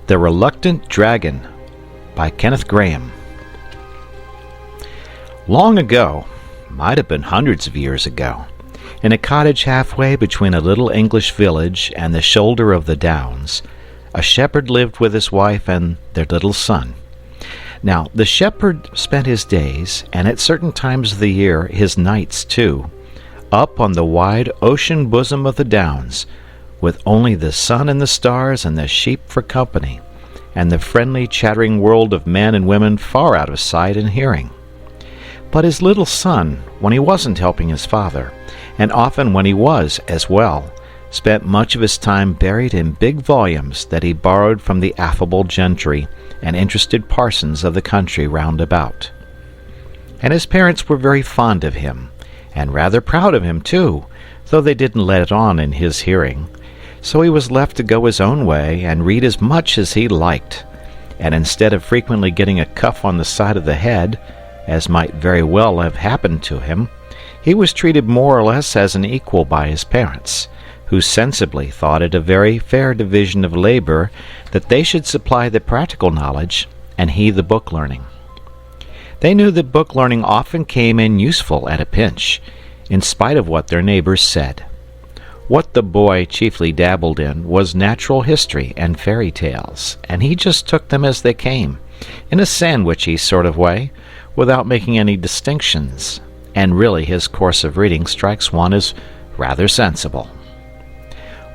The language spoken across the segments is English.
The Reluctant Dragon by Kenneth Grahame. Long ago, might have been hundreds of years ago, in a cottage halfway between a little English village and the shoulder of the downs, a shepherd lived with his wife and their little son. Now, the shepherd spent his days, and at certain times of the year his nights too, up on the wide ocean bosom of the downs, with only the sun and the stars and the sheep for company, and the friendly chattering world of men and women far out of sight and hearing. But his little son, when he wasn't helping his father, and often when he was as well, spent much of his time buried in big volumes that he borrowed from the affable gentry and interested parsons of the country round about. And his parents were very fond of him, and rather proud of him too, though they didn't let it on in his hearing. So he was left to go his own way and read as much as he liked, and instead of frequently getting a cuff on the side of the head, as might very well have happened to him, he was treated more or less as an equal by his parents, who sensibly thought it a very fair division of labor that they should supply the practical knowledge and he the book learning. They knew that book learning often came in useful at a pinch, in spite of what their neighbors said. What the boy chiefly dabbled in was natural history and fairy tales, and he just took them as they came, in a sandwichy sort of way, without making any distinctions, and really his course of reading strikes one as rather sensible.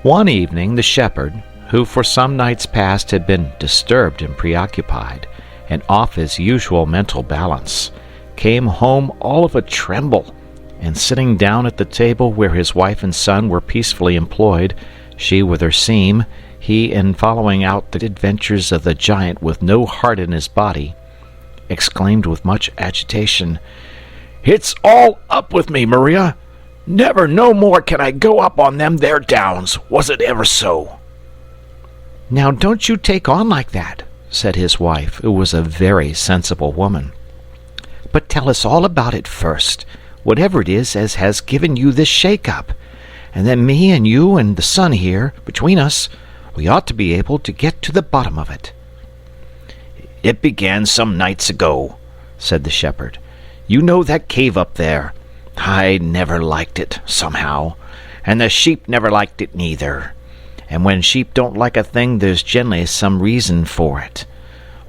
One evening the shepherd, who for some nights past had been disturbed and preoccupied, and off his usual mental balance, came home all of a tremble, and sitting down at the table where his wife and son were peacefully employed, she with her seam, he in following out the adventures of the giant with no heart in his body, exclaimed with much agitation, "It's all up with me, Maria! Never no more can I go up on them there downs, was it ever so?" "Now don't you take on like that," said his wife, who was a very sensible woman. "But tell us all about it first, whatever it is as has given you this shake-up, and then me and you and the son here, between us, we ought to be able to get to the bottom of it." "It began some nights ago," said the shepherd. "You know that cave up there? I never liked it, somehow, and the sheep never liked it neither. And when sheep don't like a thing, there's generally some reason for it.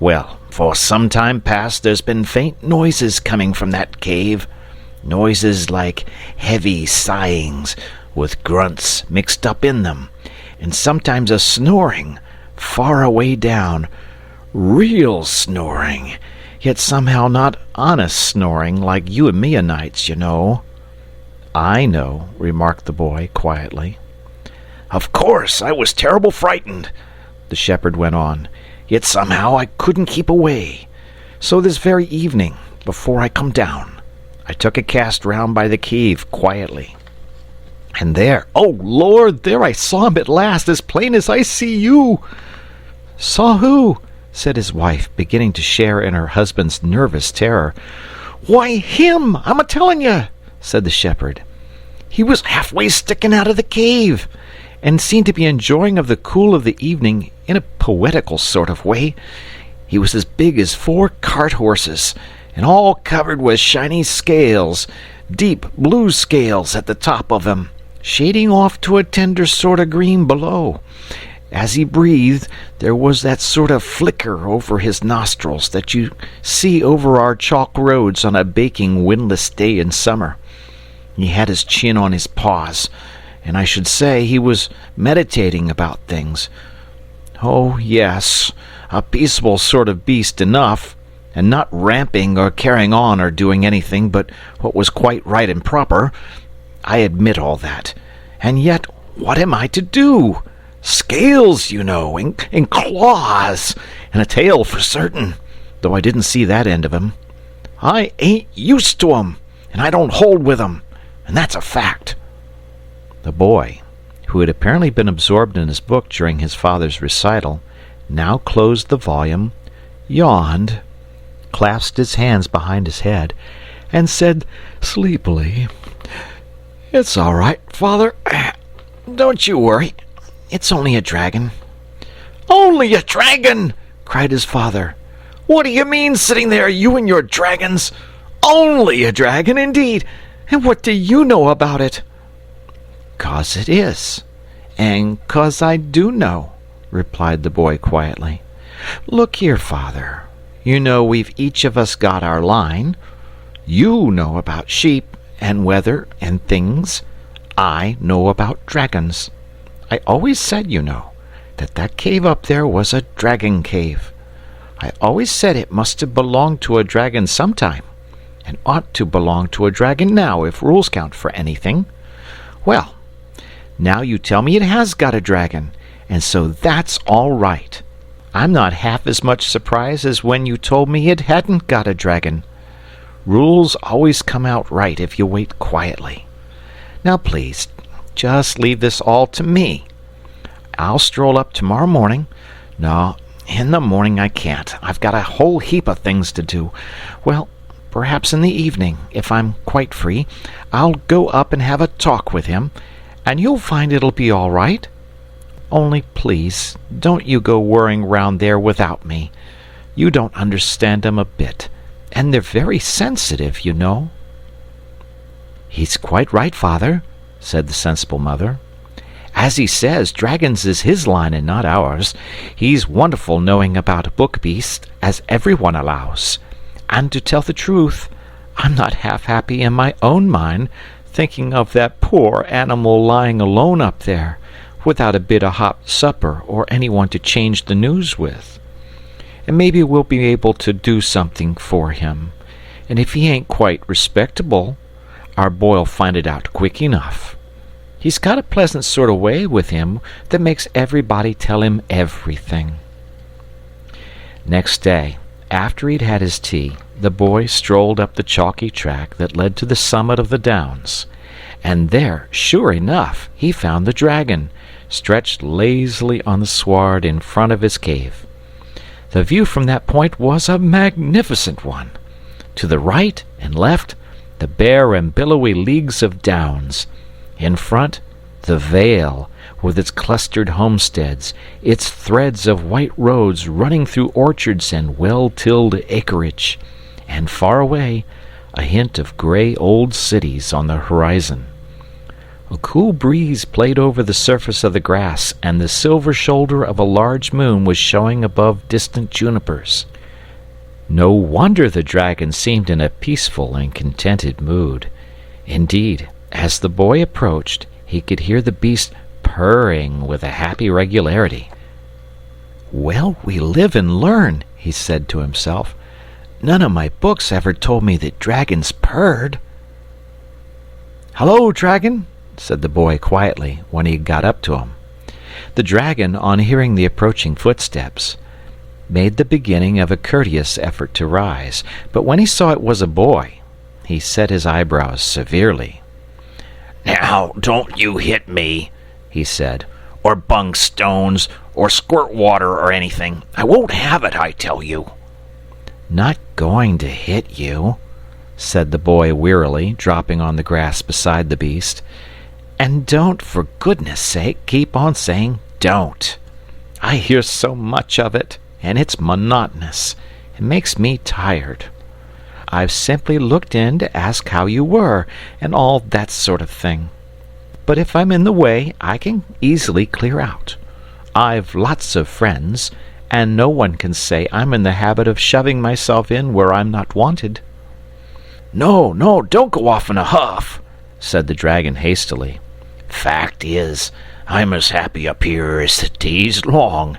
Well, for some time past there's been faint noises coming from that cave, noises like heavy sighings, with grunts mixed up in them, and sometimes a snoring, far away down, real snoring, yet somehow not honest snoring like you and me o' nights, you know." "I know," remarked the boy quietly. "Of course, I was terrible frightened," the shepherd went on, "yet somehow I couldn't keep away. So this very evening, before I come down, I took a cast round by the cave quietly. And there, oh Lord, there I saw him at last, as plain as I see you." "Saw who?" said his wife, beginning to share in her husband's nervous terror. "Why, him, I'm a-telling you," said the shepherd. "He was halfway sticking out of the cave, and seemed to be enjoying of the cool of the evening in a poetical sort of way. He was as big as 4 cart horses, and all covered with shiny scales, deep blue scales at the top of him, shading off to a tender sort of green below. As he breathed, there was that sort of flicker over his nostrils that you see over our chalk roads on a baking windless day in summer. He had his chin on his paws, and I should say he was meditating about things. Oh, yes, a peaceable sort of beast enough, and not ramping or carrying on or doing anything but what was quite right and proper. I admit all that. And yet, what am I to do? Scales, you know, and claws, and a tail for certain, though I didn't see that end of him. I ain't used to 'em, and I don't hold with 'em, and that's a fact." The boy, who had apparently been absorbed in his book during his father's recital, now closed the volume, yawned, clasped his hands behind his head, and said sleepily, "It's all right, Father. Don't you worry. It's only a dragon. "Only a dragon!" cried his father. "What do you mean, sitting there, you and your dragons? Only a dragon, indeed! And what do you know about it?" "'Cause it is, and 'cause I do know," replied the boy quietly. "Look here, father. You know we've each of us got our line. You know about sheep and weather and things. I know about dragons. I always said, you know, that cave up there was a dragon cave. I always said it must have belonged to a dragon sometime, and ought to belong to a dragon now if rules count for anything. Well, now you tell me it has got a dragon, and so that's all right. I'm not half as much surprised as when you told me it hadn't got a dragon. Rules always come out right if you wait quietly. Now please, just leave this all to me. I'll stroll up tomorrow morning. No, in the morning I can't. I've got a whole heap of things to do. Well, perhaps in the evening, if I'm quite free, I'll go up and have a talk with him, and you'll find it'll be all right. Only please, don't you go worrying round there without me. You don't understand 'em a bit, and they're very sensitive, you know." "He's quite right, father," said the sensible mother. "As he says, dragons is his line and not ours. He's wonderful knowing about book beasts, as everyone allows. And to tell the truth, I'm not half happy in my own mind, thinking of that poor animal lying alone up there, without a bit of hot supper or anyone to change the news with. And maybe we'll be able to do something for him. And if he ain't quite respectable, our boy'll find it out quick enough. He's got a pleasant sort of way with him that makes everybody tell him everything." Next day, after he'd had his tea, the boy strolled up the chalky track that led to the summit of the downs, and there, sure enough, he found the dragon, stretched lazily on the sward in front of his cave. The view from that point was a magnificent one. To the right and left, the bare and billowy leagues of downs. In front, the vale, with its clustered homesteads, its threads of white roads running through orchards and well-tilled acreage, and far away, a hint of grey old cities on the horizon. A cool breeze played over the surface of the grass, and the silver shoulder of a large moon was showing above distant junipers. No wonder the dragon seemed in a peaceful and contented mood. Indeed, as the boy approached, he could hear the beast purring with a happy regularity. "Well, we live and learn," he said to himself. "None of my books ever told me that dragons purred." "Hello, dragon," said the boy quietly when he got up to him. The dragon, on hearing the approaching footsteps, made the beginning of a courteous effort to rise, but when he saw it was a boy, he set his eyebrows severely. "Now, don't you hit me," he said, "or bung stones, or squirt water or anything. I won't have it, I tell you." "Not going to hit you," said the boy wearily, dropping on the grass beside the beast. "And don't, for goodness sake, keep on saying don't. I hear so much of it, and it's monotonous. It makes me tired. I've simply looked in to ask how you were, and all that sort of thing. But if I'm in the way, I can easily clear out. I've lots of friends, and no one can say I'm in the habit of shoving myself in where I'm not wanted." "No, don't go off in a huff," said the dragon hastily. "Fact is, I'm as happy up here as the day's long.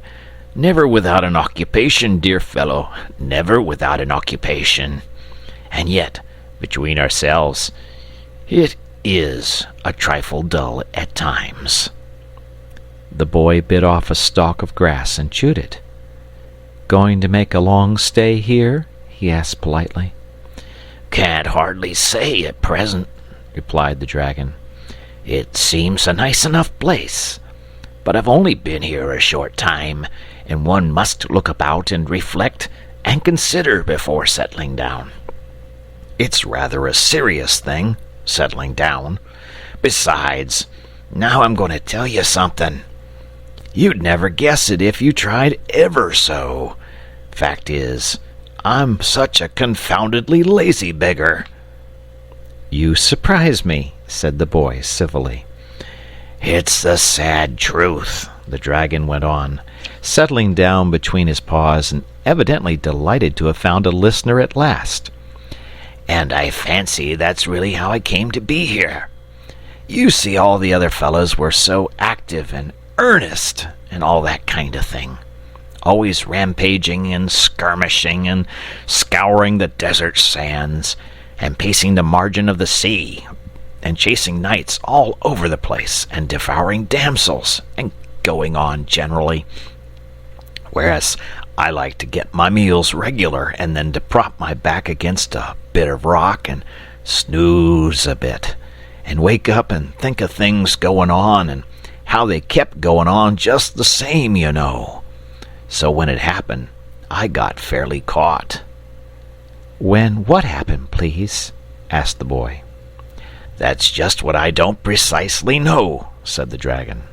Never without an occupation, dear fellow, never without an occupation. And yet, between ourselves, it is a trifle dull at times." The boy bit off a stalk of grass and chewed it. "Going to make a long stay here?" he asked politely. "Can't hardly say at present," replied the dragon. "It seems a nice enough place, but I've only been here a short time, and one must look about and reflect and consider before settling down. It's rather a serious thing, settling down. Besides, now I'm going to tell you something. You'd never guess it if you tried ever so. Fact is, I'm such a confoundedly lazy beggar." "You surprise me," said the boy civilly. "It's the sad truth," the dragon went on, settling down between his paws and evidently delighted to have found a listener at last. "And I fancy that's really how I came to be here. You see, all the other fellows were so active and earnest and all that kind of thing. Always rampaging and skirmishing and scouring the desert sands and pacing the margin of the sea and chasing knights all over the place and devouring damsels and going on generally. Whereas I like to get my meals regular and then to prop my back against a bit of rock and snooze a bit and wake up and think of things going on and how they kept going on just the same, you know. So when it happened, I got fairly caught." "When what happened, please?" asked the boy. "That's just what I don't precisely know," said the dragon.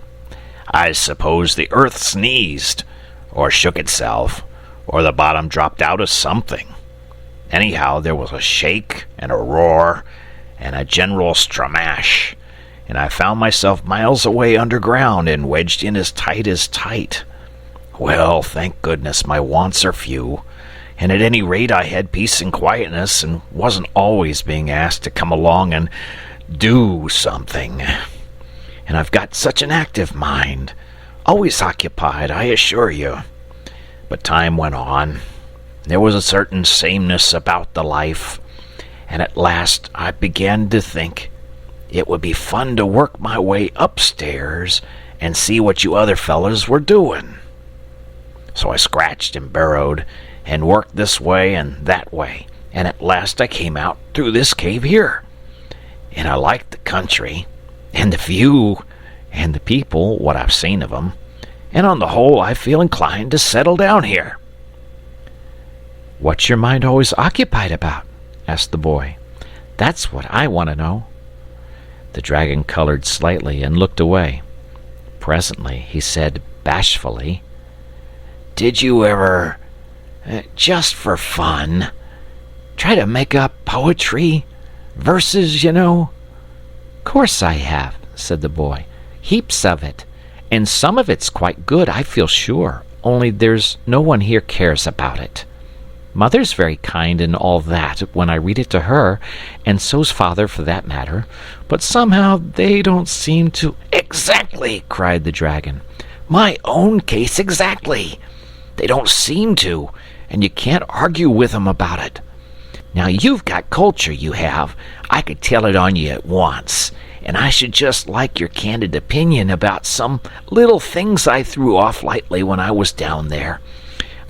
"I suppose the earth sneezed, or shook itself, or the bottom dropped out of something. Anyhow, there was a shake and a roar and a general stramash, and I found myself miles away underground and wedged in as tight. Well, thank goodness my wants are few, and at any rate I had peace and quietness and wasn't always being asked to come along and do something. And I've got such an active mind, always occupied, I assure you. But time went on. There was a certain sameness about the life, and at last I began to think it would be fun to work my way upstairs and see what you other fellows were doing. So I scratched and burrowed and worked this way and that way, and at last I came out through this cave here. And I liked the country and the view and the people, what I've seen of 'em, and on the whole I feel inclined to settle down here." "What's your mind always occupied about?" asked the boy. "That's what I want to know." The dragon colored slightly and looked away. Presently he said bashfully, "Did you ever, just for fun, try to make up poetry? Verses, you know?" "Course I have," said the boy. "Heaps of it. And some of it's quite good, I feel sure, only there's no one here cares about it. Mother's very kind and all that when I read it to her, and so's father for that matter, but somehow they don't seem to—" "Exactly!" cried the dragon. "My own case exactly. They don't seem to, and you can't argue with 'em about it. Now you've got culture, you have. I could tell it on you at once, and I should just like your candid opinion about some little things I threw off lightly when I was down there.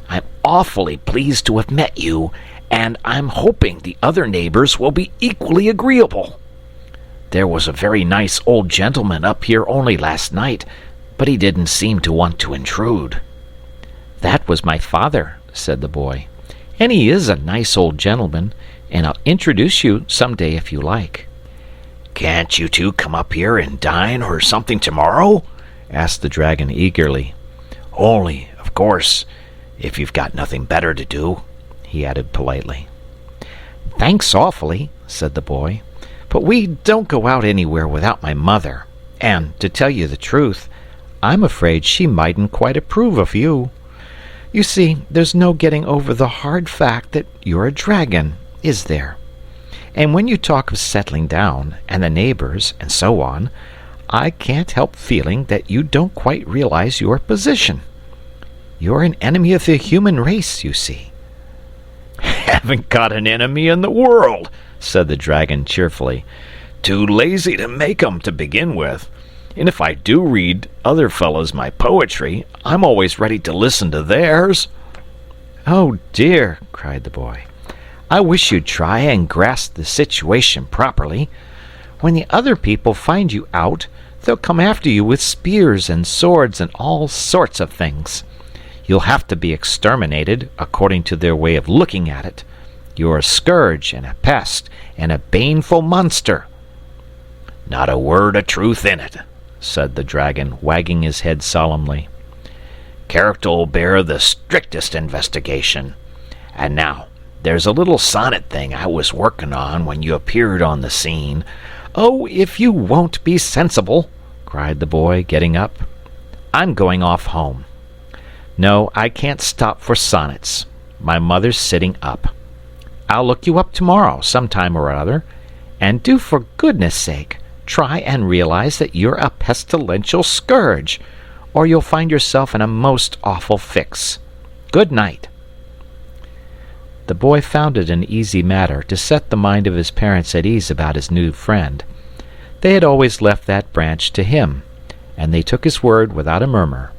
I'm awfully pleased to have met you, and I'm hoping the other neighbors will be equally agreeable. There was a very nice old gentleman up here only last night, but he didn't seem to want to intrude." "That was my father," said the boy. "And he is a nice old gentleman, and I'll introduce you some day if you like." "Can't you two come up here and dine or something tomorrow?" asked the dragon eagerly. "Only, of course, if you've got nothing better to do," he added politely. "Thanks awfully," said the boy, "but we don't go out anywhere without my mother, and, to tell you the truth, I'm afraid she mightn't quite approve of you. You see, there's no getting over the hard fact that you're a dragon, is there? And when you talk of settling down, and the neighbors, and so on, I can't help feeling that you don't quite realize your position. You're an enemy of the human race, you see." "Haven't got an enemy in the world," said the dragon cheerfully. "Too lazy to make 'em to begin with. And if I do read other fellows my poetry, I'm always ready to listen to theirs." "Oh, dear," cried the boy. "I wish you'd try and grasp the situation properly. When the other people find you out, they'll come after you with spears and swords and all sorts of things. You'll have to be exterminated, according to their way of looking at it. You're a scourge and a pest and a baneful monster." "Not a word of truth in it," said the dragon, wagging his head solemnly. Character'll bear the strictest investigation. And now, there's a little sonnet thing I was working on when you appeared on the scene." "Oh, if you won't be sensible!" cried the boy, getting up. "I'm going off home. No, I can't stop for sonnets. My mother's sitting up. I'll look you up tomorrow, sometime or other. And do, for goodness sake, try and realize that you're a pestilential scourge, or you'll find yourself in a most awful fix. Good night." The boy found it an easy matter to set the mind of his parents at ease about his new friend. They had always left that branch to him, and they took his word without a murmur.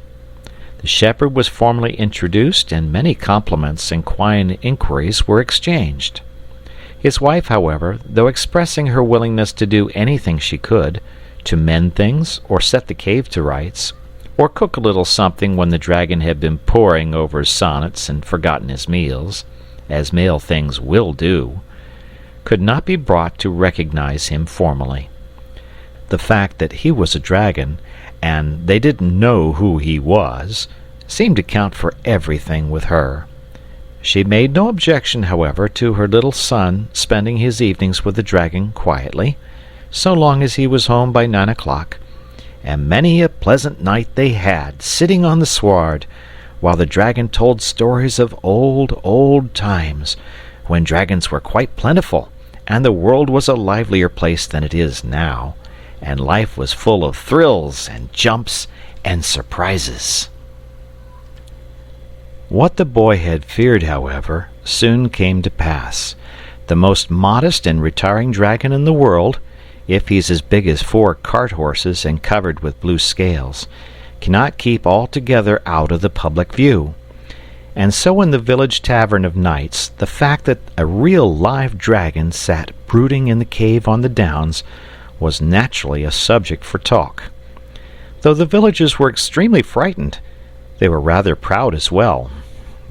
The shepherd was formally introduced, and many compliments and quiet inquiries were exchanged. His wife, however, though expressing her willingness to do anything she could, to mend things, or set the cave to rights, or cook a little something when the dragon had been poring over his sonnets and forgotten his meals, as male things will do, could not be brought to recognize him formally. The fact that he was a dragon, and they didn't know who he was, seemed to count for everything with her. She made no objection, however, to her little son spending his evenings with the dragon quietly, so long as he was home by 9 o'clock, and many a pleasant night they had, sitting on the sward, while the dragon told stories of old, old times, when dragons were quite plentiful, and the world was a livelier place than it is now, and life was full of thrills and jumps and surprises. What the boy had feared, however, soon came to pass. The most modest and retiring dragon in the world, if he's as big as 4 cart horses and covered with blue scales, cannot keep altogether out of the public view. And so in the village tavern of nights, the fact that a real live dragon sat brooding in the cave on the downs was naturally a subject for talk. Though the villagers were extremely frightened, they were rather proud as well.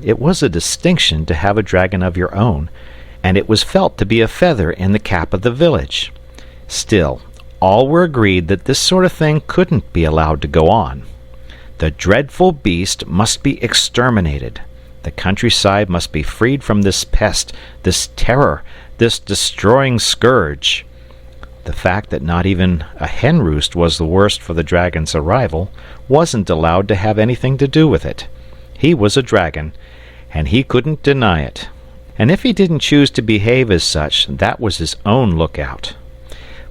It was a distinction to have a dragon of your own, and it was felt to be a feather in the cap of the village. Still, all were agreed that this sort of thing couldn't be allowed to go on. The dreadful beast must be exterminated. The countryside must be freed from this pest, this terror, this destroying scourge. The fact that not even a hen roost was the worst for the dragon's arrival wasn't allowed to have anything to do with it. He was a dragon, and he couldn't deny it. And if he didn't choose to behave as such, that was his own lookout.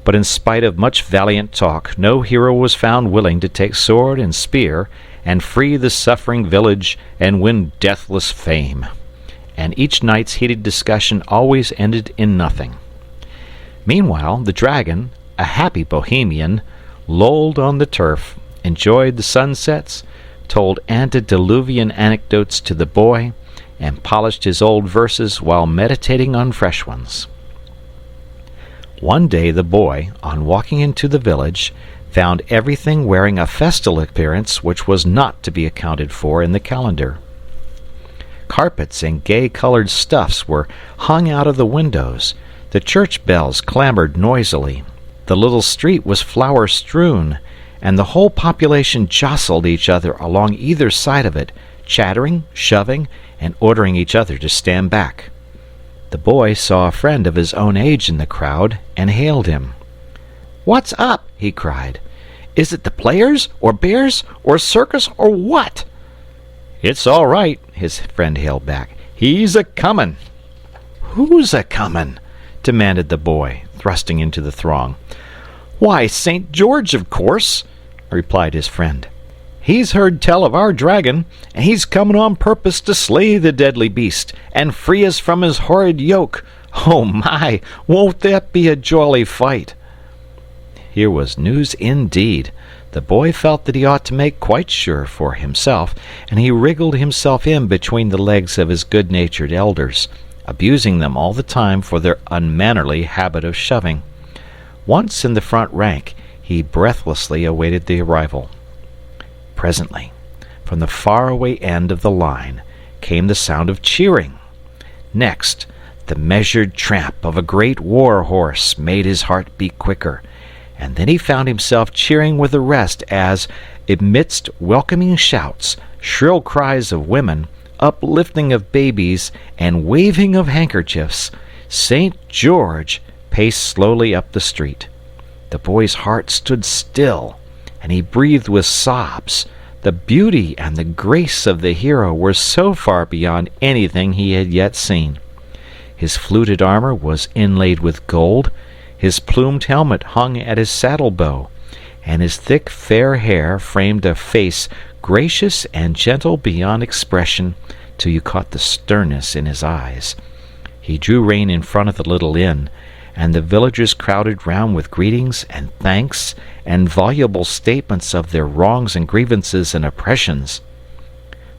But in spite of much valiant talk, no hero was found willing to take sword and spear and free the suffering village and win deathless fame. And each night's heated discussion always ended in nothing. Meanwhile, the dragon, a happy bohemian, lolled on the turf, enjoyed the sunsets, told antediluvian anecdotes to the boy, and polished his old verses while meditating on fresh ones. One day the boy, on walking into the village, found everything wearing a festal appearance which was not to be accounted for in the calendar. Carpets and gay-colored stuffs were hung out of the windows. The church bells clamored noisily. The little street was flower-strewn, and the whole population jostled each other along either side of it, chattering, shoving, and ordering each other to stand back. The boy saw a friend of his own age in the crowd and hailed him. "What's up?" he cried. "Is it the players, or bears, or circus, or what?" "It's all right," his friend hailed back. "He's a-comin'." "Who's a-comin'?" demanded the boy, thrusting into the throng. "Why, St. George, of course," replied his friend. "He's heard tell of our dragon, and he's coming on purpose to slay the deadly beast and free us from his horrid yoke. Oh my, won't that be a jolly fight!" Here was news indeed. The boy felt that he ought to make quite sure for himself, and he wriggled himself in between the legs of his good-natured elders, abusing them all the time for their unmannerly habit of shoving. Once in the front rank, he breathlessly awaited the arrival. Presently, from the faraway end of the line, came the sound of cheering. Next, the measured tramp of a great war horse made his heart beat quicker, and then he found himself cheering with the rest as, amidst welcoming shouts, shrill cries of women, uplifting of babies, and waving of handkerchiefs, St. George paced slowly up the street. The boy's heart stood still, and he breathed with sobs. The beauty and the grace of the hero were so far beyond anything he had yet seen. His fluted armor was inlaid with gold, his plumed helmet hung at his saddle bow, and his thick fair hair framed a face gracious and gentle beyond expression, till you caught the sternness in his eyes. He drew rein in front of the little inn, and the villagers crowded round with greetings and thanks and voluble statements of their wrongs and grievances and oppressions.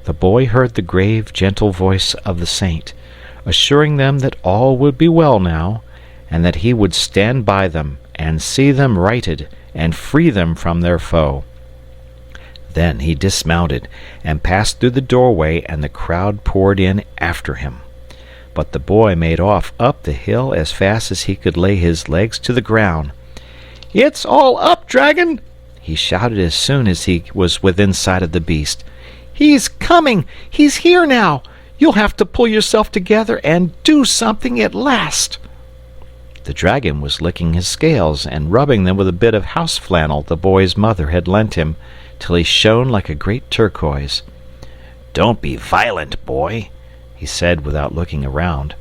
The boy heard the grave, gentle voice of the saint, assuring them that all would be well now, and that he would stand by them and see them righted and free them from their foe. Then he dismounted and passed through the doorway, and the crowd poured in after him. But the boy made off up the hill as fast as he could lay his legs to the ground. "It's all up, dragon!" he shouted as soon as he was within sight of the beast. "He's coming! He's here now! You'll have to pull yourself together and do something at last!" The dragon was licking his scales and rubbing them with a bit of house flannel the boy's mother had lent him, till he shone like a great turquoise. "Don't be violent, boy," he said without looking around.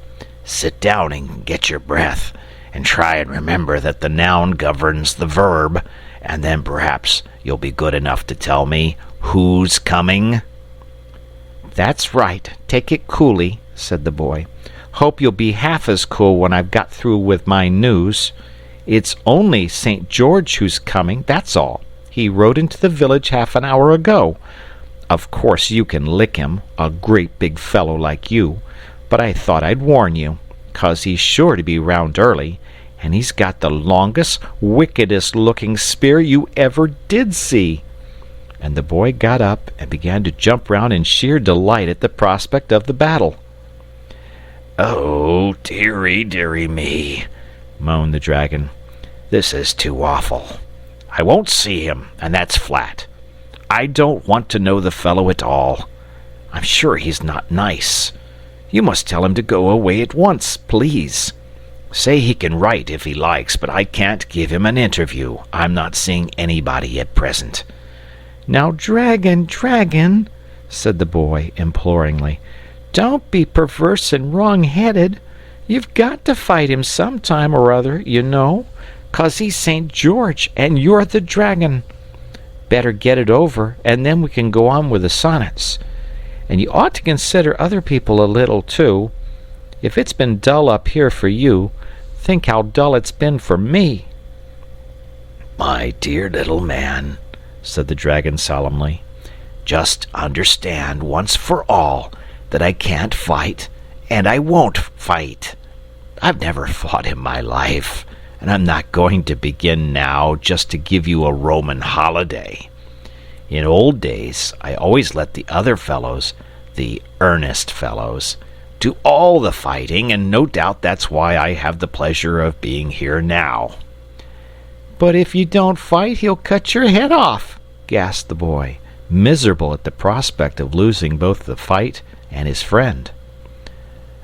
"Sit down and get your breath, and try and remember that the noun governs the verb, and then perhaps you'll be good enough to tell me who's coming." "That's right. Take it coolly," said the boy. "Hope you'll be half as cool when I've got through with my news. It's only St. George who's coming, that's all. He rode into the village half an hour ago. Of course you can lick him, a great big fellow like you, but I thought I'd warn you, 'cause he's sure to be round early, and he's got the longest, wickedest-looking spear you ever did see." And the boy got up and began to jump round in sheer delight at the prospect of the battle. "Oh, dearie, dearie me," moaned the dragon. "This is too awful. I won't see him, and that's flat. I don't want to know the fellow at all. I'm sure he's not nice. You must tell him to go away at once, please. Say he can write if he likes, but I can't give him an interview. I'm not seeing anybody at present." "Now, dragon, dragon," said the boy imploringly, "don't be perverse and wrong-headed. You've got to fight him some time or other, you know, 'cause he's St. George and you're the dragon. Better get it over, and then we can go on with the sonnets. And you ought to consider other people a little, too. If it's been dull up here for you, think how dull it's been for me." "My dear little man," said the dragon solemnly, "just understand once for all that I can't fight, and I won't fight. I've never fought in my life, and I'm not going to begin now just to give you a Roman holiday. In old days, I always let the other fellows, the earnest fellows, do all the fighting, and no doubt that's why I have the pleasure of being here now." "But if you don't fight, he'll cut your head off," gasped the boy, miserable at the prospect of losing both the fight and his friend.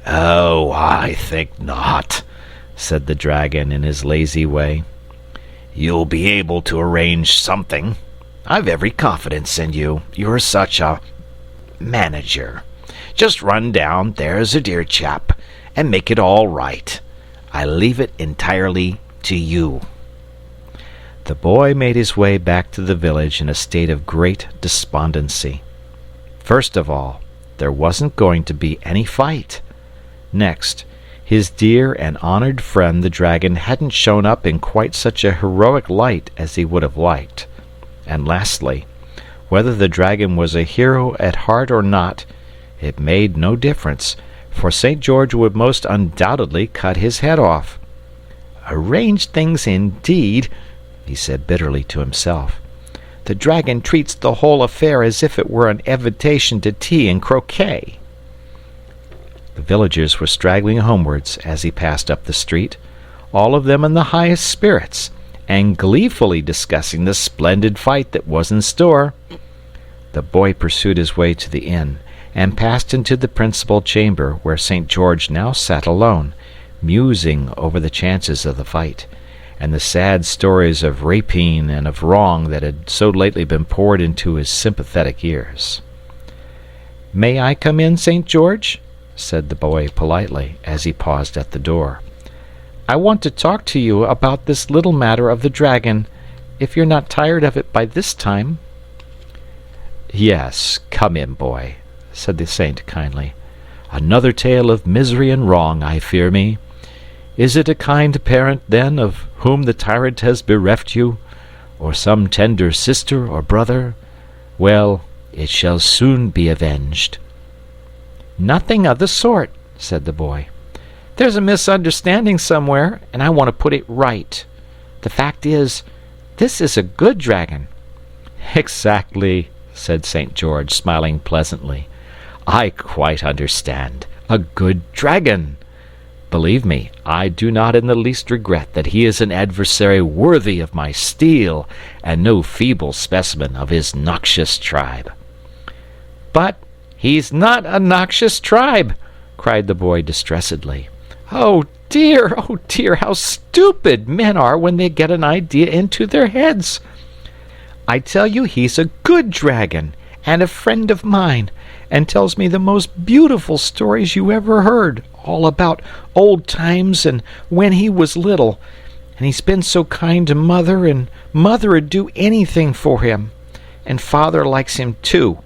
"Oh, I think not," said the dragon in his lazy way. "You'll be able to arrange something. I've every confidence in you. You're such a manager. Just run down, there's a dear chap, and make it all right. I leave it entirely to you." The boy made his way back to the village in a state of great despondency. First of all, there wasn't going to be any fight. Next, his dear and honored friend the dragon hadn't shown up in quite such a heroic light as he would have liked. And lastly, whether the dragon was a hero at heart or not, it made no difference, for St. George would most undoubtedly cut his head off. "Arrange things indeed," he said bitterly to himself. "The dragon treats the whole affair as if it were an invitation to tea and croquet." The villagers were straggling homewards as he passed up the street, all of them in the highest spirits, and gleefully discussing the splendid fight that was in store. The boy pursued his way to the inn, and passed into the principal chamber, where St. George now sat alone, musing over the chances of the fight, and the sad stories of rapine and of wrong that had so lately been poured into his sympathetic ears. "May I come in, St. George?" said the boy politely, as he paused at the door. "I want to talk to you about this little matter of the dragon, if you're not tired of it by this time." "Yes, come in, boy," said the saint kindly. "Another tale of misery and wrong, I fear me. Is it a kind parent, then, of whom the tyrant has bereft you, or some tender sister or brother? Well, it shall soon be avenged." "Nothing of the sort," said the boy. "There's a misunderstanding somewhere, and I want to put it right. The fact is, this is a good dragon." "Exactly," said St. George, smiling pleasantly. "I quite understand. A good dragon! Believe me, I do not in the least regret that he is an adversary worthy of my steel, and no feeble specimen of his noxious tribe." "But he's not a noxious tribe!" cried the boy distressedly. Oh dear, how stupid men are when they get an idea into their heads! I tell you he's a good dragon, and a friend of mine, and tells me the most beautiful stories you ever heard, all about old times and when he was little. And he's been so kind to Mother, and Mother 'd do anything for him. And Father likes him too,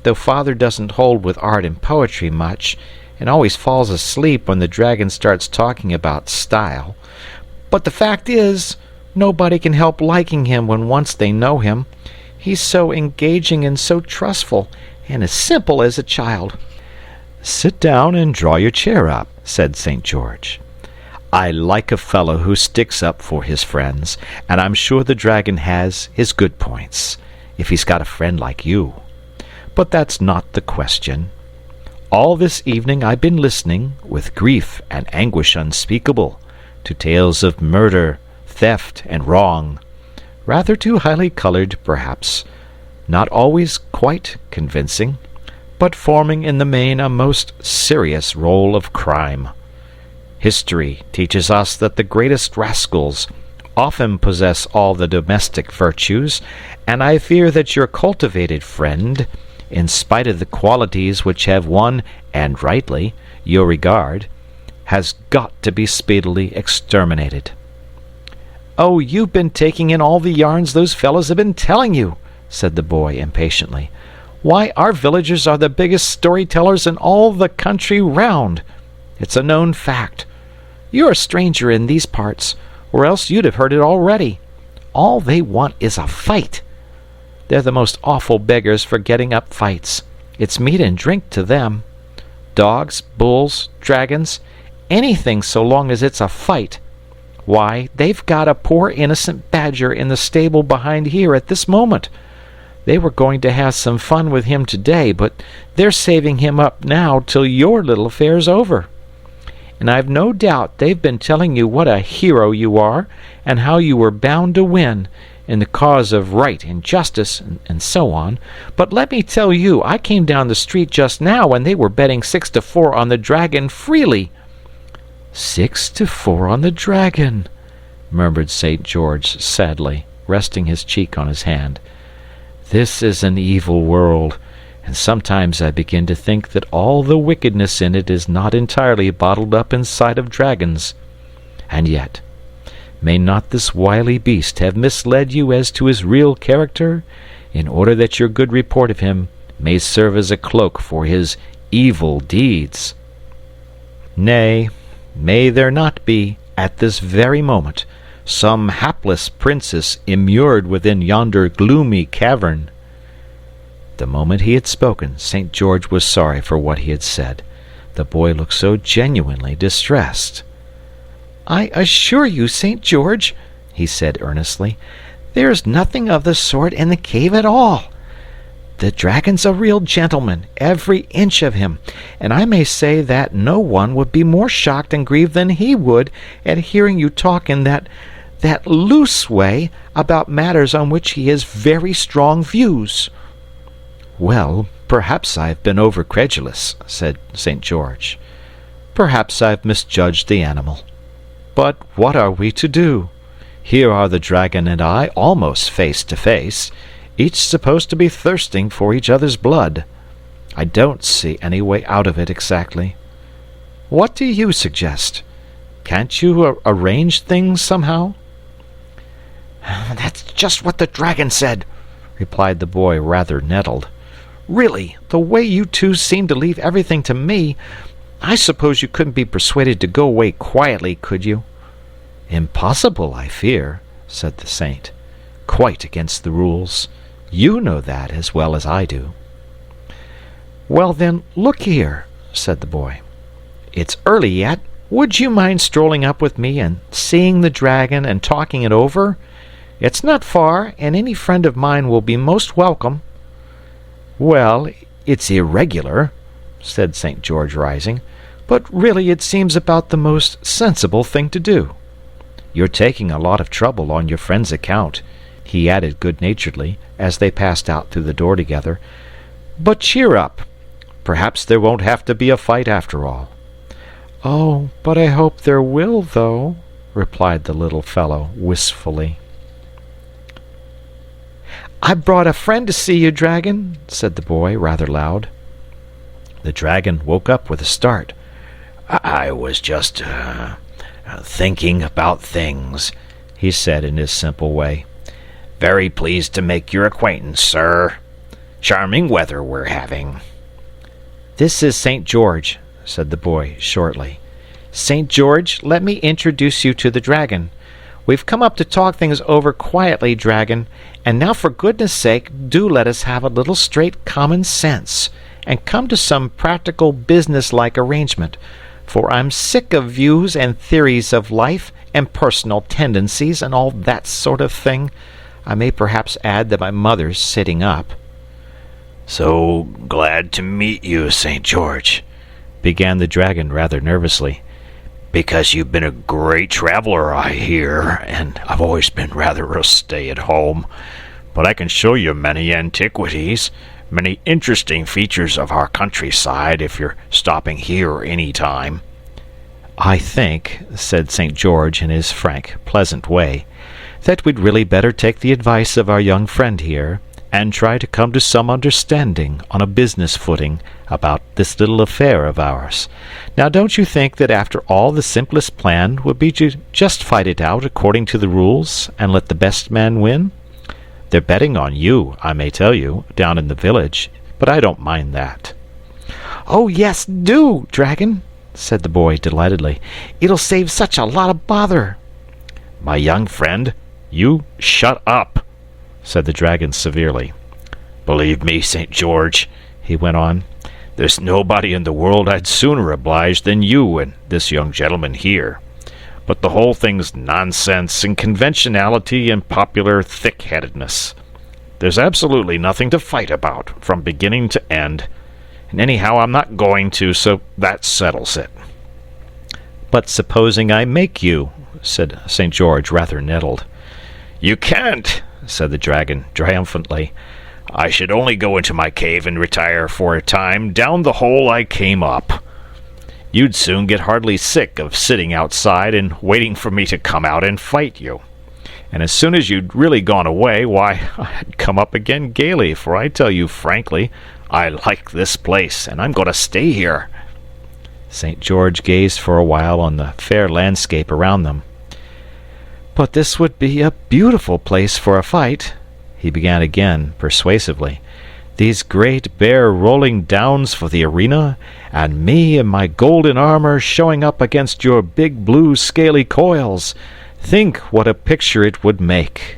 though Father doesn't hold with art and poetry much, and always falls asleep when the dragon starts talking about style. But the fact is, nobody can help liking him when once they know him. He's so engaging and so trustful, and as simple as a child." "Sit down and draw your chair up," said St. George. "I like a fellow who sticks up for his friends, and I'm sure the dragon has his good points, if he's got a friend like you. But that's not the question. All this evening I've been listening, with grief and anguish unspeakable, to tales of murder, theft, and wrong, rather too highly colored, perhaps, not always quite convincing, but forming in the main a most serious role of crime. History teaches us that the greatest rascals often possess all the domestic virtues, and I fear that your cultivated friend, in spite of the qualities which have won, and rightly, your regard, has got to be speedily exterminated." "Oh, you've been taking in all the yarns those fellows have been telling you," said the boy impatiently. "Why, our villagers are the biggest storytellers in all the country round. It's a known fact. You're a stranger in these parts, or else you'd have heard it already. All they want is a fight. They're the most awful beggars for getting up fights. It's meat and drink to them. Dogs, bulls, dragons, anything so long as it's a fight. Why, they've got a poor innocent badger in the stable behind here at this moment. They were going to have some fun with him today, but they're saving him up now till your little affair's over. And I've no doubt they've been telling you what a hero you are, and how you were bound to win, in the cause of right and justice, and so on. But let me tell you, I came down the street just now, and they were betting 6-4 on the dragon freely." "6-4 on the dragon," murmured St. George sadly, resting his cheek on his hand. "This is an evil world, and sometimes I begin to think that all the wickedness in it is not entirely bottled up inside of dragons. And yet, may not this wily beast have misled you as to his real character, in order that your good report of him may serve as a cloak for his evil deeds? Nay, may there not be, at this very moment, some hapless princess immured within yonder gloomy cavern?" The moment he had spoken, St. George was sorry for what he had said. The boy looked so genuinely distressed. "I assure you, St. George," he said earnestly, "there's nothing of the sort in the cave at all. The dragon's a real gentleman, every inch of him, and I may say that no one would be more shocked and grieved than he would at hearing you talk in that loose way about matters on which he has very strong views." "Well, perhaps I've been over-credulous," said St. George. "Perhaps I've misjudged the animal. But what are we to do? Here are the dragon and I almost face to face, each supposed to be thirsting for each other's blood. I don't see any way out of it exactly. What do you suggest? Can't you arrange things somehow?" "That's just what the dragon said," replied the boy, rather nettled. "Really, the way you two seem to leave everything to me, I suppose you couldn't be persuaded to go away quietly, could you?" "Impossible, I fear," said the saint. "Quite against the rules. You know that as well as I do." "Well, then, look here," said the boy. "It's early yet. Would you mind strolling up with me and seeing the dragon and talking it over? It's not far, and any friend of mine will be most welcome." "Well, it's irregular," said St. George, rising, "but really it seems about the most sensible thing to do. You're taking a lot of trouble on your friend's account," he added good-naturedly, as they passed out through the door together. "But cheer up. Perhaps there won't have to be a fight after all." "Oh, but I hope there will, though," replied the little fellow wistfully. "I brought a friend to see you, dragon," said the boy, rather loud. The dragon woke up with a start. "I was just thinking about things," he said in his simple way. "Very pleased to make your acquaintance, sir. Charming weather we're having." "This is St. George," said the boy shortly. "St. George, let me introduce you to the dragon. We've come up to talk things over quietly, dragon, and now for goodness sake do let us have a little straight common sense, and come to some practical business-like arrangement, for I'm sick of views and theories of life and personal tendencies and all that sort of thing. I may perhaps add that my mother's sitting up." "So glad to meet you, St. George," began the dragon rather nervously. "Because you've been a great traveler, I hear, and I've always been rather a stay-at-home. But I can show you many antiquities, many interesting features of our countryside if you're stopping here any time." "I think," said St. George in his frank, pleasant way, "that we'd really better take the advice of our young friend here, and try to come to some understanding on a business footing about this little affair of ours. Now, don't you think that after all the simplest plan would be to just fight it out according to the rules and let the best man win? They're betting on you, I may tell you, down in the village, but I don't mind that." "Oh, yes, do, dragon," said the boy delightedly. "It'll save such a lot of bother." "My young friend, you shut up," said the dragon severely. "Believe me, St. George," he went on, "there's nobody in the world I'd sooner oblige than you and this young gentleman here. But the whole thing's nonsense and conventionality and popular thick-headedness. There's absolutely nothing to fight about, from beginning to end. And anyhow, I'm not going to, so that settles it." "But supposing I make you?" said St. George, rather nettled. "You can't," said the dragon triumphantly. "I should only go into my cave and retire for a time down the hole I came up. You'd soon get heartily sick of sitting outside and waiting for me to come out and fight you. And as soon as you'd really gone away, why, I'd come up again gaily, for I tell you frankly, I like this place, and I'm going to stay here." St. George gazed for a while on the fair landscape around them. "But this would be a beautiful place for a fight," he began again, persuasively. "These great bare rolling downs for the arena, and me in my golden armor showing up against your big blue scaly coils. Think what a picture it would make."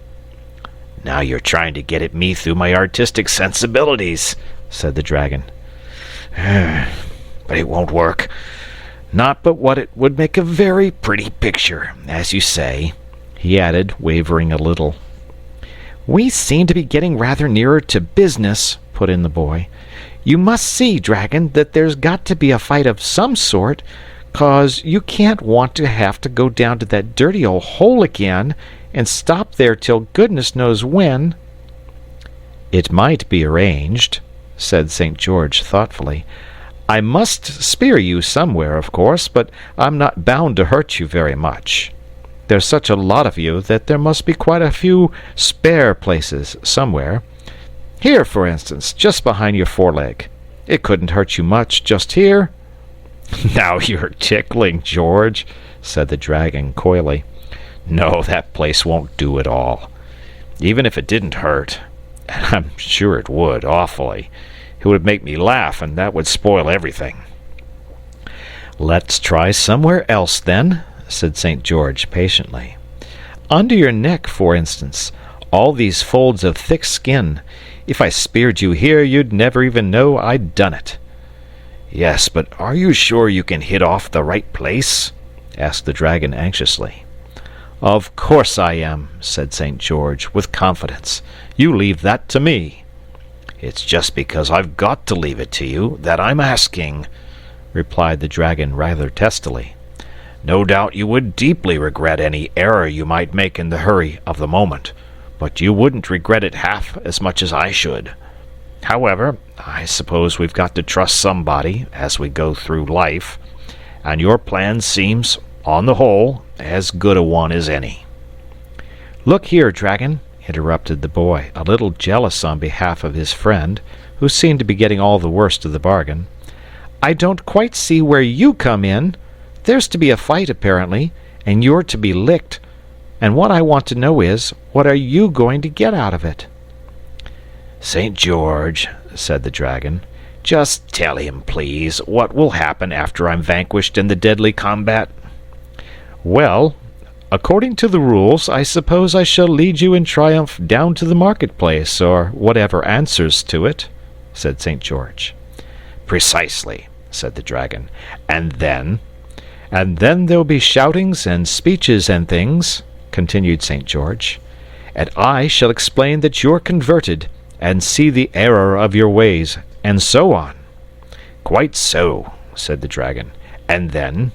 "Now you're trying to get at me through my artistic sensibilities," said the dragon. "But it won't work. Not but what it would make a very pretty picture, as you say," he added, wavering a little. "We seem to be getting rather nearer to business," put in the boy. "You must see, dragon, that there's got to be a fight of some sort, 'cause you can't want to have to go down to that dirty old hole again and stop there till goodness knows when." "It might be arranged," said St. George thoughtfully. "I must spear you somewhere, of course, but I'm not bound to hurt you very much. There's such a lot of you that there must be quite a few spare places somewhere. Here, for instance, just behind your foreleg. It couldn't hurt you much, just here." "Now you're tickling, George," said the dragon coyly. "No, that place won't do at all. Even if it didn't hurt, and I'm sure it would, awfully, it would make me laugh, and that would spoil everything." "Let's try somewhere else, then," said St. George patiently. "Under your neck, for instance, all these folds of thick skin. If I speared you here, you'd never even know I'd done it." "Yes, but are you sure you can hit off the right place?" asked the dragon anxiously. "Of course I am," said St. George, with confidence. "You leave that to me." "It's just because I've got to leave it to you that I'm asking," replied the dragon rather testily. "No doubt you would deeply regret any error you might make in the hurry of the moment, but you wouldn't regret it half as much as I should. However, I suppose we've got to trust somebody as we go through life, and your plan seems, on the whole, as good a one as any." "Look here, dragon," interrupted the boy, a little jealous on behalf of his friend, who seemed to be getting all the worst of the bargain. "I don't quite see where you come in. There's to be a fight, apparently, and you're to be licked. And what I want to know is, what are you going to get out of it?" "St. George," said the dragon, "just tell him, please, what will happen after I'm vanquished in the deadly combat." "Well, according to the rules, I suppose I shall lead you in triumph down to the marketplace, or whatever answers to it," said St. George. "Precisely," said the dragon. "And then?" "And then there'll be shoutings and speeches and things," continued St. George, "and I shall explain that you're converted, and see the error of your ways, and so on." "Quite so," said the dragon. "And then?"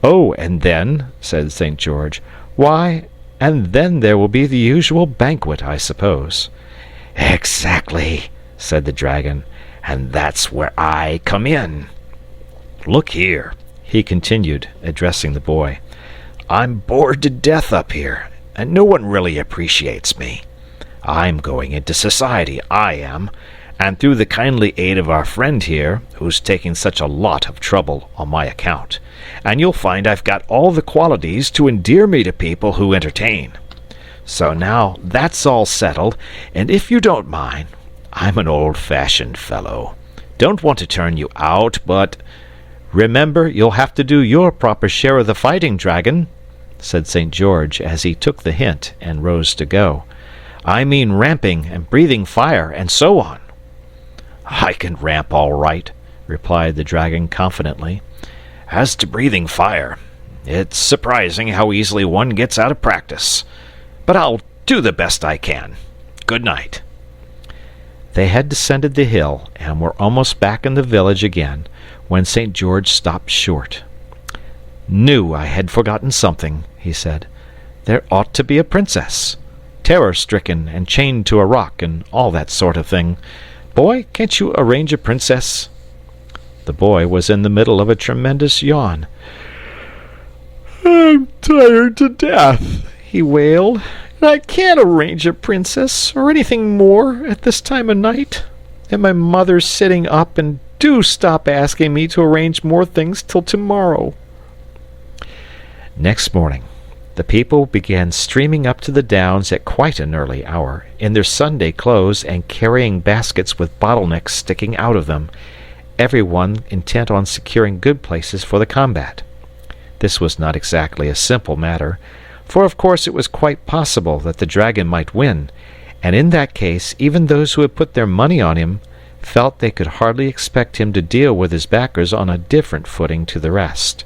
"Oh, and then," said St. George, "why, and then there will be the usual banquet, I suppose." "Exactly," said the dragon, "and that's where I come in. Look here," he continued, addressing the boy, "I'm bored to death up here, and no one really appreciates me. I'm going into society, I am, and through the kindly aid of our friend here, who's taking such a lot of trouble on my account, and you'll find I've got all the qualities to endear me to people who entertain. So now that's all settled, and if you don't mind, I'm an old-fashioned fellow. Don't want to turn you out, but—" "Remember, you'll have to do your proper share of the fighting, dragon," said St. George as he took the hint and rose to go. "I mean ramping and breathing fire and so on." "I can ramp all right," replied the dragon confidently. "As to breathing fire, it's surprising how easily one gets out of practice. But I'll do the best I can. Good night." They had descended the hill and were almost back in the village again when St. George stopped short. "Knew I had forgotten something," he said. "There ought to be a princess, terror-stricken and chained to a rock and all that sort of thing. Boy, can't you arrange a princess?" The boy was in the middle of a tremendous yawn. "I'm tired to death," he wailed, "and I can't arrange a princess or anything more at this time of night. And my mother's sitting up, and do stop asking me to arrange more things till tomorrow." Next morning, the people began streaming up to the downs at quite an early hour, in their Sunday clothes and carrying baskets with bottlenecks sticking out of them, everyone intent on securing good places for the combat. This was not exactly a simple matter, for of course it was quite possible that the dragon might win, and in that case even those who had put their money on him felt they could hardly expect him to deal with his backers on a different footing to the rest.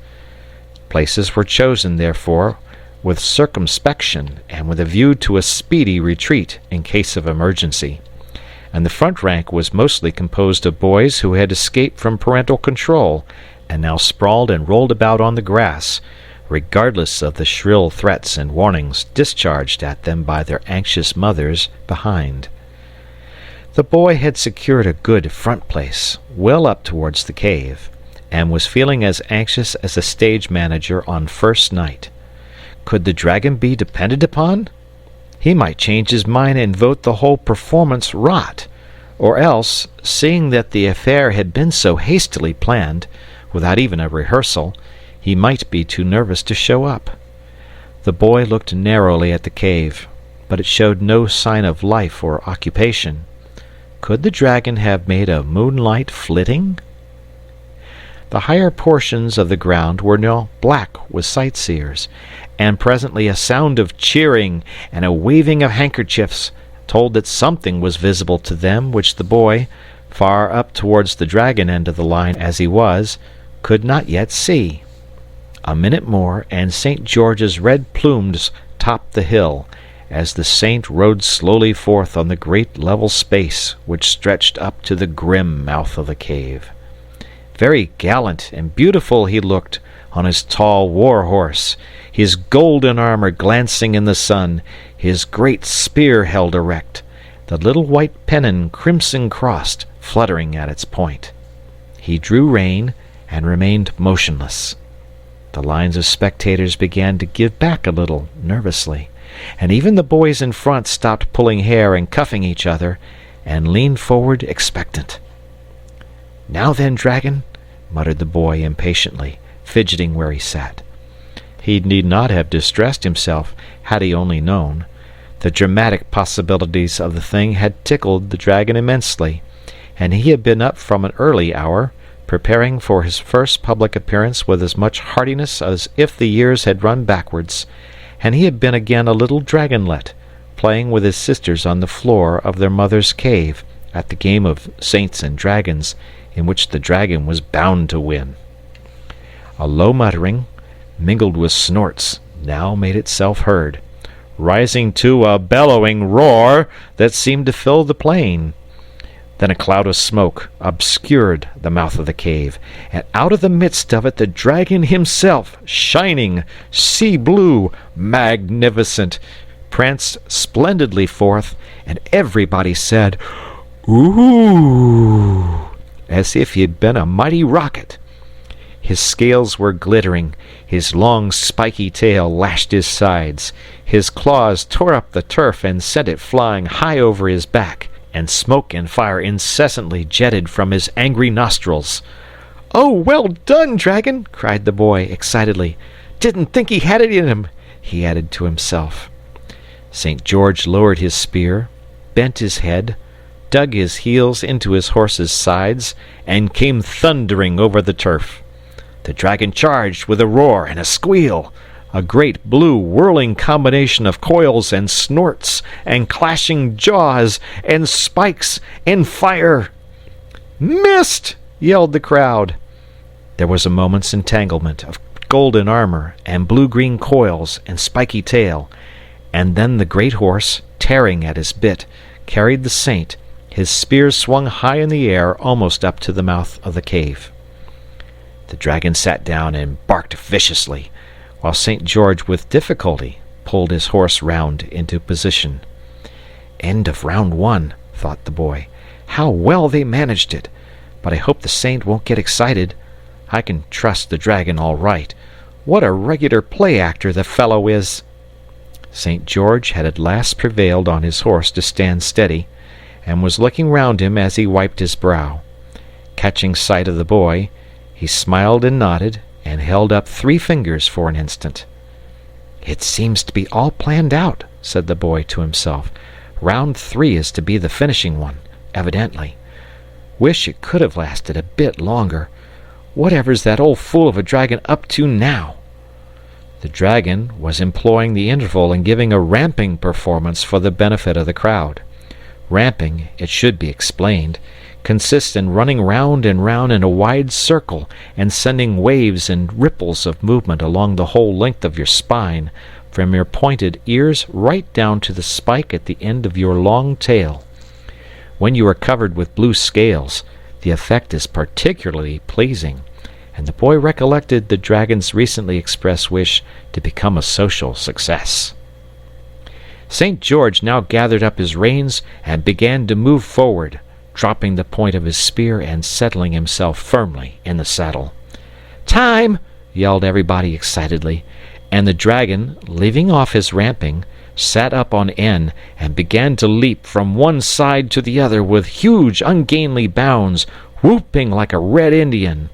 Places were chosen, therefore, with circumspection and with a view to a speedy retreat in case of emergency, and the front rank was mostly composed of boys who had escaped from parental control and now sprawled and rolled about on the grass, regardless of the shrill threats and warnings discharged at them by their anxious mothers behind. The boy had secured a good front place, well up towards the cave, and was feeling as anxious as a stage manager on first night. Could the dragon be depended upon? He might change his mind and vote the whole performance rot, or else, seeing that the affair had been so hastily planned, without even a rehearsal, he might be too nervous to show up. The boy looked narrowly at the cave, but it showed no sign of life or occupation. Could the dragon have made a moonlight flitting? The higher portions of the ground were now black with sightseers, and presently a sound of cheering and a waving of handkerchiefs told that something was visible to them which the boy, far up towards the dragon end of the line as he was, could not yet see. A minute more, and St. George's red plumes topped the hill, as the saint rode slowly forth on the great level space which stretched up to the grim mouth of the cave. Very gallant and beautiful he looked on his tall war-horse, his golden armor glancing in the sun, his great spear held erect, the little white pennon crimson-crossed fluttering at its point. He drew rein and remained motionless. The lines of spectators began to give back a little, nervously, and even the boys in front stopped pulling hair and cuffing each other, and leaned forward expectant. "Now then, dragon," muttered the boy impatiently, fidgeting where he sat. He need not have distressed himself had he only known. The dramatic possibilities of the thing had tickled the dragon immensely, and he had been up from an early hour, preparing for his first public appearance with as much heartiness as if the years had run backwards, and he had been again a little dragonlet, playing with his sisters on the floor of their mother's cave at the game of saints and dragons, in which the dragon was bound to win. A low muttering, mingled with snorts, now made itself heard, rising to a bellowing roar that seemed to fill the plain. Then a cloud of smoke obscured the mouth of the cave, and out of the midst of it the dragon himself, shining, sea-blue, magnificent, pranced splendidly forth, and everybody said, "Ooh!" as if he had been a mighty rocket. His scales were glittering, his long spiky tail lashed his sides, his claws tore up the turf and sent it flying high over his back, and smoke and fire incessantly jetted from his angry nostrils. "Oh, well done, dragon!" cried the boy excitedly. "Didn't think he had it in him," he added to himself. St. George lowered his spear, bent his head, dug his heels into his horse's sides, and came thundering over the turf. The dragon charged with a roar and a squeal, a great blue whirling combination of coils and snorts and clashing jaws and spikes and fire. "Missed!" yelled the crowd. There was a moment's entanglement of golden armor and blue-green coils and spiky tail, and then the great horse, tearing at his bit, carried the saint, his spear swung high in the air almost up to the mouth of the cave. The dragon sat down and barked viciously, while St. George with difficulty pulled his horse round into position. "End of round 1, thought the boy. "How well they managed it! But I hope the saint won't get excited. I can trust the dragon all right. What a regular play-actor the fellow is!" St. George had at last prevailed on his horse to stand steady, and was looking round him as he wiped his brow. Catching sight of the boy, he smiled and nodded, and held up 3 fingers for an instant. "It seems to be all planned out," said the boy to himself. "Round 3 is to be the finishing one, evidently. Wish it could have lasted a bit longer. Whatever's that old fool of a dragon up to now?" The dragon was employing the interval in giving a ramping performance for the benefit of the crowd. Ramping, it should be explained, consists in running round and round in a wide circle and sending waves and ripples of movement along the whole length of your spine, from your pointed ears right down to the spike at the end of your long tail. When you are covered with blue scales, the effect is particularly pleasing, and the boy recollected the dragon's recently expressed wish to become a social success. St. George now gathered up his reins and began to move forward, dropping the point of his spear and settling himself firmly in the saddle. "Time!" yelled everybody excitedly, and the dragon, leaving off his ramping, sat up on end and began to leap from one side to the other with huge ungainly bounds, whooping like a red Indian.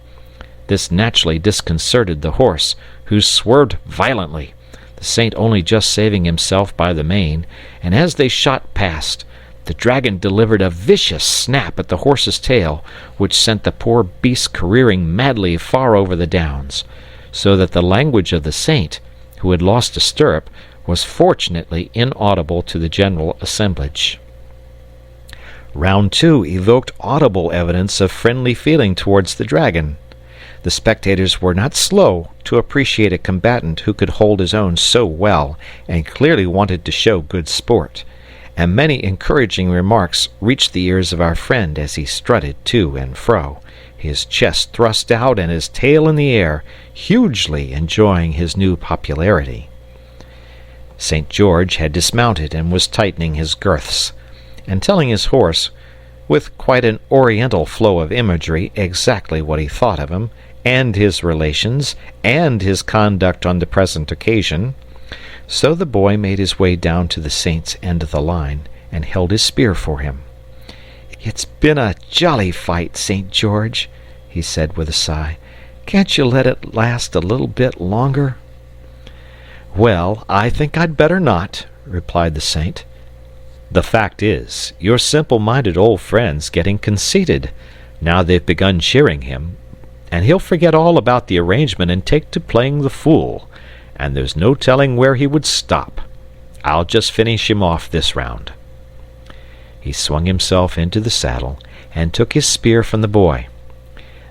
This naturally disconcerted the horse, who swerved violently, the saint only just saving himself by the mane, and as they shot past, the dragon delivered a vicious snap at the horse's tail, which sent the poor beast careering madly far over the downs, so that the language of the saint, who had lost a stirrup, was fortunately inaudible to the general assemblage. Round 2 evoked audible evidence of friendly feeling towards the dragon. The spectators were not slow to appreciate a combatant who could hold his own so well and clearly wanted to show good sport, and many encouraging remarks reached the ears of our friend as he strutted to and fro, his chest thrust out and his tail in the air, hugely enjoying his new popularity. St. George had dismounted and was tightening his girths, and telling his horse, with quite an oriental flow of imagery, exactly what he thought of him, and his relations, and his conduct on the present occasion. So the boy made his way down to the saint's end of the line, and held his spear for him. "It's been a jolly fight, St. George," he said with a sigh. "Can't you let it last a little bit longer?" "Well, I think I'd better not," replied the saint. "The fact is, your simple-minded old friend's getting conceited, now they've begun cheering him, and he'll forget all about the arrangement and take to playing the fool, and there's no telling where he would stop. I'll just finish him off this round." He swung himself into the saddle and took his spear from the boy.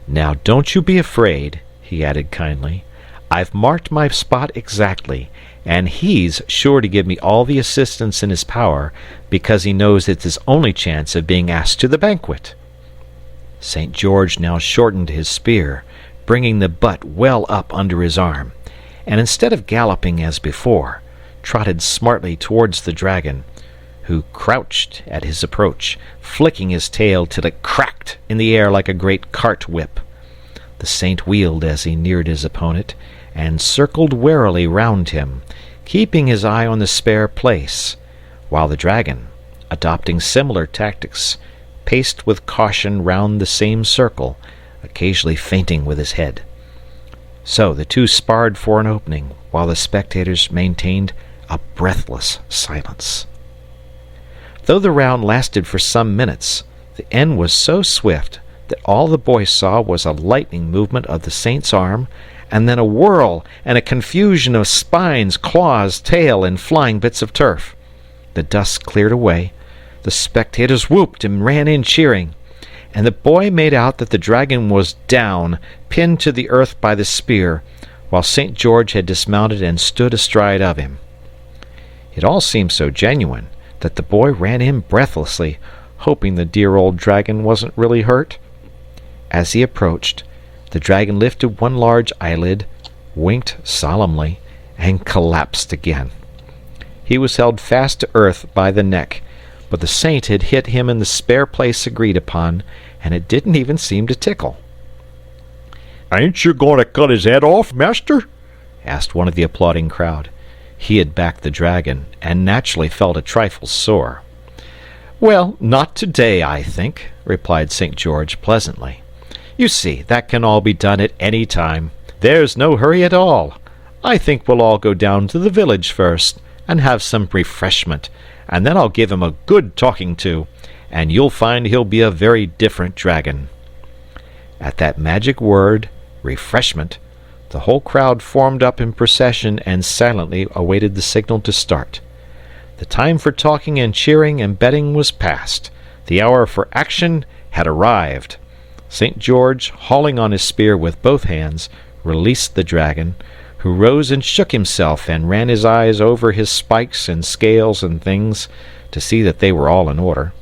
"Now don't you be afraid," he added kindly. "I've marked my spot exactly, and he's sure to give me all the assistance in his power, because he knows it's his only chance of being asked to the banquet." St. George now shortened his spear, bringing the butt well up under his arm, and instead of galloping as before, trotted smartly towards the dragon, who crouched at his approach, flicking his tail till it cracked in the air like a great cart whip. The saint wheeled as he neared his opponent, and circled warily round him, keeping his eye on the spare place, while the dragon, adopting similar tactics, paced with caution round the same circle, occasionally feinting with his head. So the two sparred for an opening, while the spectators maintained a breathless silence. Though the round lasted for some minutes, the end was so swift that all the boy saw was a lightning movement of the saint's arm, and then a whirl and a confusion of spines, claws, tail, and flying bits of turf. The dust cleared away, the spectators whooped and ran in cheering, and the boy made out that the dragon was down, pinned to the earth by the spear, while St. George had dismounted and stood astride of him. It all seemed so genuine that the boy ran in breathlessly, hoping the dear old dragon wasn't really hurt. As he approached, the dragon lifted one large eyelid, winked solemnly, and collapsed again. He was held fast to earth by the neck, but the saint had hit him in the spare place agreed upon, and it didn't even seem to tickle. "Ain't you going to cut his head off, master?" asked one of the applauding crowd. He had backed the dragon, and naturally felt a trifle sore. "Well, not today, I think," replied St. George pleasantly. "You see, that can all be done at any time. There's no hurry at all. I think we'll all go down to the village first, and have some refreshment, and then I'll give him a good talking to, and you'll find he'll be a very different dragon." At that magic word, refreshment, the whole crowd formed up in procession and silently awaited the signal to start. The time for talking and cheering and betting was past. The hour for action had arrived. St. George, hauling on his spear with both hands, released the dragon, who rose and shook himself and ran his eyes over his spikes and scales and things to see that they were all in order.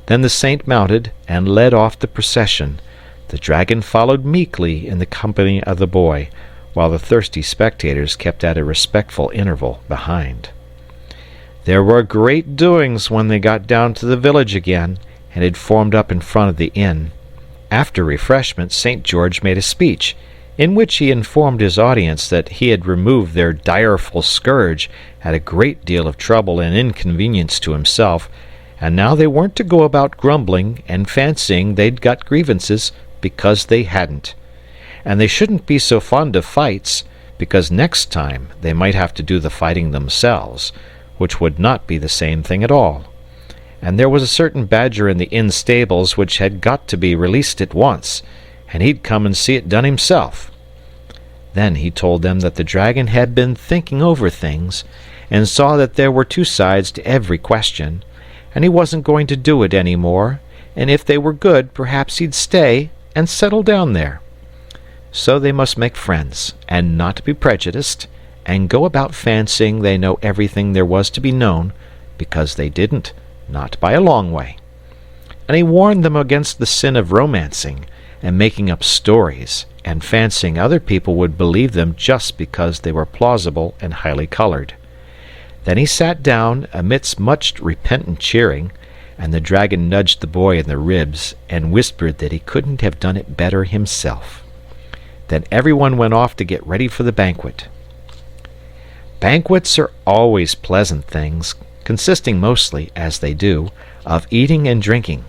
Then the saint mounted and led off the procession. The dragon followed meekly in the company of the boy, while the thirsty spectators kept at a respectful interval behind. There were great doings when they got down to the village again, and had formed up in front of the inn. After refreshment, St. George made a speech, in which he informed his audience that he had removed their direful scourge at a great deal of trouble and inconvenience to himself, and now they weren't to go about grumbling and fancying they'd got grievances, because they hadn't. And they shouldn't be so fond of fights, because next time they might have to do the fighting themselves, which would not be the same thing at all. And there was a certain badger in the inn stables which had got to be released at once, and he'd come and see it done himself. Then he told them that the dragon had been thinking over things, and saw that there were two sides to every question, and he wasn't going to do it any more, and if they were good, perhaps he'd stay and settle down there. So they must make friends, and not be prejudiced, and go about fancying they know everything there was to be known, because they didn't, not by a long way. And he warned them against the sin of romancing, and making up stories, and fancying other people would believe them just because they were plausible and highly colored. Then he sat down, amidst much repentant cheering, and the dragon nudged the boy in the ribs, and whispered that he couldn't have done it better himself. Then everyone went off to get ready for the banquet. Banquets are always pleasant things, consisting mostly, as they do, of eating and drinking.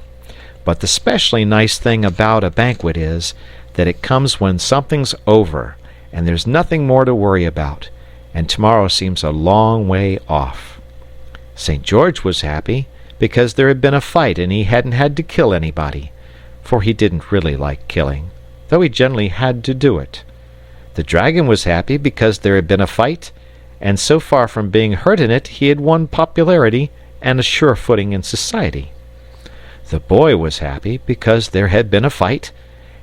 But the specially nice thing about a banquet is that it comes when something's over, and there's nothing more to worry about, and tomorrow seems a long way off. St. George was happy because there had been a fight and he hadn't had to kill anybody, for he didn't really like killing, though he generally had to do it. The dragon was happy because there had been a fight, and so far from being hurt in it, he had won popularity and a sure footing in society. The boy was happy because there had been a fight,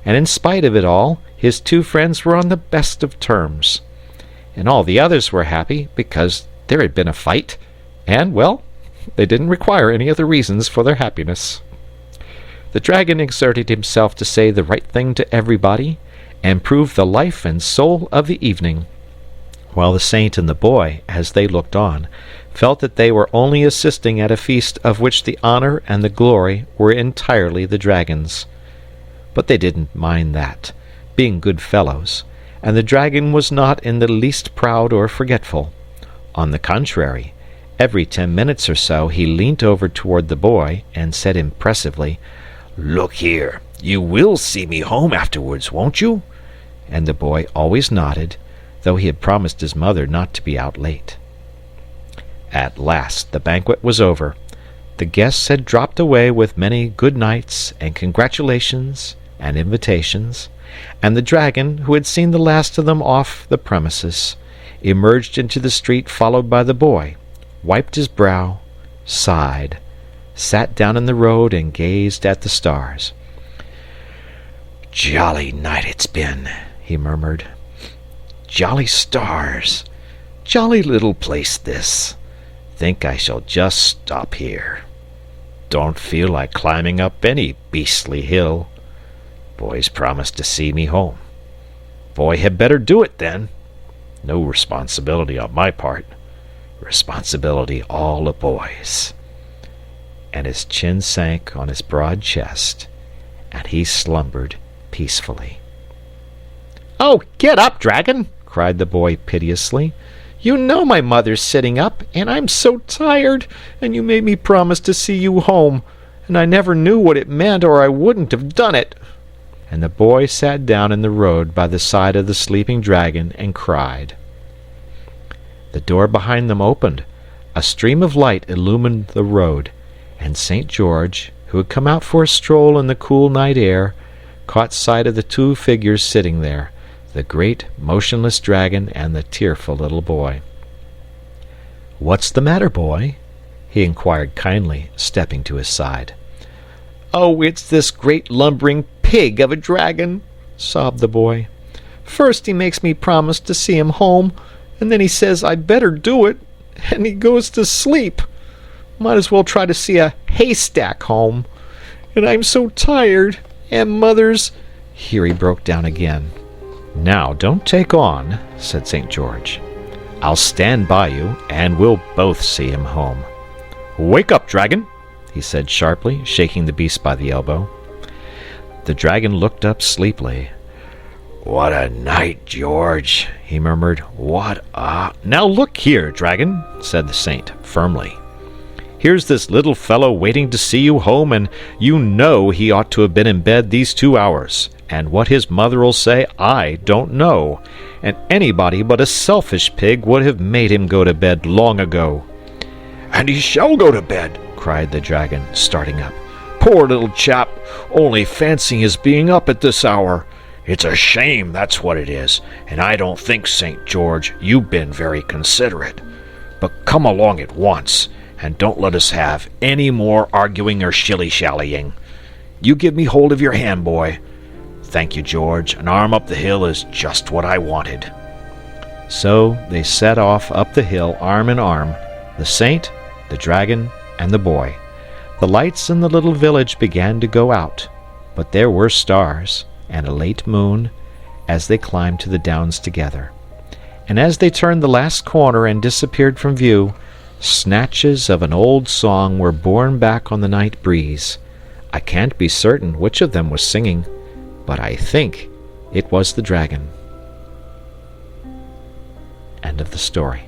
and in spite of it all, his two friends were on the best of terms. And all the others were happy because there had been a fight, and, well, they didn't require any other reasons for their happiness. The dragon exerted himself to say the right thing to everybody, and prove the life and soul of the evening, while the saint and the boy, as they looked on, felt that they were only assisting at a feast of which the honor and the glory were entirely the dragon's. But they didn't mind that, being good fellows, and the dragon was not in the least proud or forgetful. On the contrary, every 10 minutes or so he leant over toward the boy and said impressively, "Look here, you will see me home afterwards, won't you?" And the boy always nodded, though he had promised his mother not to be out late. At last the banquet was over. The guests had dropped away with many good nights and congratulations and invitations, and the dragon, who had seen the last of them off the premises, emerged into the street followed by the boy, wiped his brow, sighed, sat down in the road, and gazed at the stars. "Jolly night it's been," he murmured. "Jolly stars. Jolly little place this. Think I shall just stop here. Don't feel like climbing up any beastly hill. Boy's promised to see me home. Boy had better do it then. No responsibility on my part. Responsibility all a boy's." And his chin sank on his broad chest, and he slumbered peacefully. "Oh, get up, dragon!" cried the boy piteously. "You know my mother's sitting up, and I'm so tired, and you made me promise to see you home, and I never knew what it meant, or I wouldn't have done it." And the boy sat down in the road by the side of the sleeping dragon and cried. The door behind them opened. A stream of light illumined the road, and St. George, who had come out for a stroll in the cool night air, caught sight of the two figures sitting there, the great motionless dragon and the tearful little boy. "What's the matter, boy?" he inquired kindly, stepping to his side. "Oh, it's this great lumbering pig of a dragon," sobbed the boy. "First he makes me promise to see him home, and then he says I'd better do it, and he goes to sleep. Might as well try to see a haystack home. And I'm so tired, and mother's—" Here he broke down again. "Now, don't take on," said St. George. I'll stand by you, and we'll both see him home." "Wake up, dragon!" he said sharply, shaking the beast by the elbow. The dragon looked up sleepily. "What a night, George," he murmured. "What a—" "Now look here, dragon," said the saint firmly. "Here's this little fellow waiting to see you home, and you know he ought to have been in bed these 2 hours. And what his mother'll say, I don't know. And anybody but a selfish pig would have made him go to bed long ago." "And he shall go to bed," cried the dragon, starting up. "Poor little chap, only fancy his being up at this hour. It's a shame, that's what it is, and I don't think, St. George, you've been very considerate. But come along at once, and don't let us have any more arguing or shilly-shallying. You give me hold of your hand, boy. Thank you, George. An arm up the hill is just what I wanted." So they set off up the hill arm in arm, the saint, the dragon, and the boy. The lights in the little village began to go out, but there were stars and a late moon as they climbed to the downs together. And as they turned the last corner and disappeared from view, snatches of an old song were borne back on the night breeze. I can't be certain which of them was singing, but I think it was the dragon. End of the story.